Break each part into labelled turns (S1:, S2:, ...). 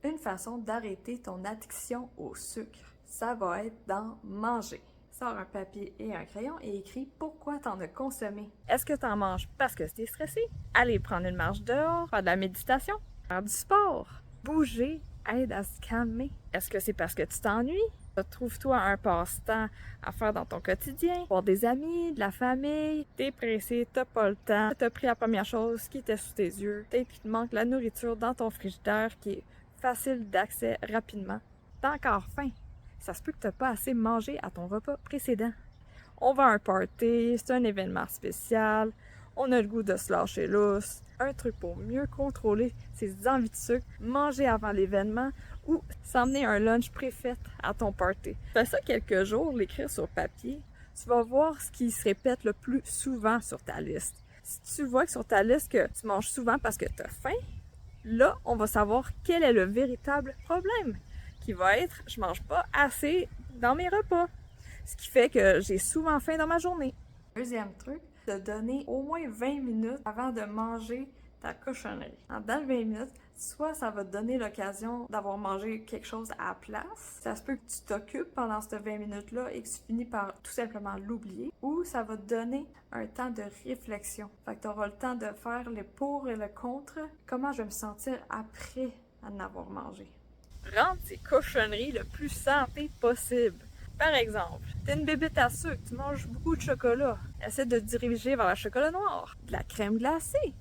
S1: Une façon d'arrêter ton addiction au sucre, ça va être d'en manger. Sors un papier et un crayon et écris pourquoi t'en as consommé. Est-ce que t'en manges parce que t'es stressé? Aller prendre une marche dehors, faire de la méditation, faire du sport, bouger aide à se calmer. Est-ce que c'est parce que tu t'ennuies? Trouve-toi un passe-temps à faire dans ton quotidien, voir des amis, de la famille, t'es pressé, t'as pas le temps, t'as pris la première chose qui était sous tes yeux, peut-être qu'il te manque la nourriture dans ton frigidaire qui est facile d'accès rapidement. T'as encore faim. Ça se peut que t'as pas assez mangé à ton repas précédent. On va à un party, c'est un événement spécial, on a le goût de se lâcher lousse. Un truc pour mieux contrôler ses envies de sucre, manger avant l'événement ou s'emmener un lunch préfait à ton party. Fais ça quelques jours, l'écrire sur papier. Tu vas voir ce qui se répète le plus souvent sur ta liste. Si tu vois que sur ta liste que tu manges souvent parce que tu as faim, là, on va savoir quel est le véritable problème, qui va être « je mange pas assez dans mes repas », ce qui fait que j'ai souvent faim dans ma journée. Deuxième truc, de donner au moins 20 minutes avant de manger ta cochonnerie. Dans le 20 minutes, soit ça va te donner l'occasion d'avoir mangé quelque chose à la place, ça se peut que tu t'occupes pendant ces 20 minutes-là et que tu finis par tout simplement l'oublier, ou ça va te donner un temps de réflexion. Fait que tu auras le temps de faire les pour et le contre, comment je vais me sentir après en avoir mangé. Rendre ces cochonneries le plus santé possible. Par exemple, t'es une bébête à sucre, tu manges beaucoup de chocolat. Essaie de te diriger vers le chocolat noir, de la crème glacée.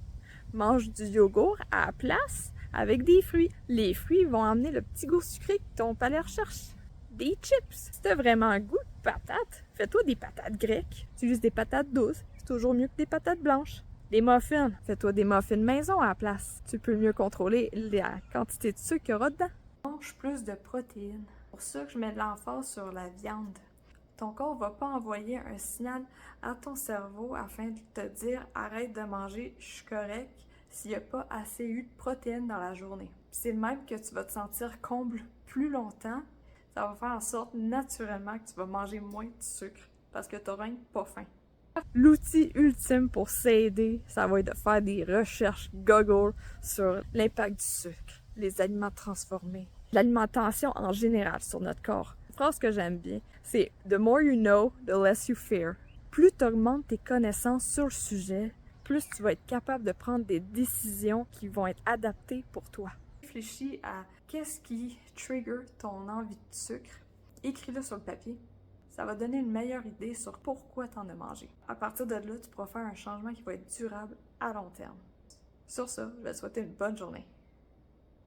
S1: Mange du yogourt à la place avec des fruits. Les fruits vont amener le petit goût sucré que ton palais recherche. Des chips. Si t'as vraiment un goût de patates, fais-toi des patates grecques. Utilise des patates douces, c'est toujours mieux que des patates blanches. Des muffins, fais-toi des muffins maison à la place. Tu peux mieux contrôler la quantité de sucre qu'il y aura dedans. Mange plus de protéines. C'est pour ça que je mets de l'emphase sur la viande. Ton corps ne va pas envoyer un signal à ton cerveau afin de te dire « arrête de manger, je suis correct » s'il n'y a pas assez eu de protéines dans la journée. C'est même que tu vas te sentir comble plus longtemps. Ça va faire en sorte naturellement que tu vas manger moins de sucre parce que tu n'auras pas faim. L'outil ultime pour s'aider, ça va être de faire des recherches Google sur l'impact du sucre, les aliments transformés, l'alimentation en général sur notre corps. Une phrase que j'aime bien, c'est « The more you know, the less you fear ». Plus tu augmentes tes connaissances sur le sujet, plus tu vas être capable de prendre des décisions qui vont être adaptées pour toi. Réfléchis à qu'est-ce qui trigger ton envie de sucre. Écris-le sur le papier. Ça va donner une meilleure idée sur pourquoi tu en as mangé. À partir de là, tu pourras faire un changement qui va être durable à long terme. Sur ça, je vais te souhaiter une bonne journée.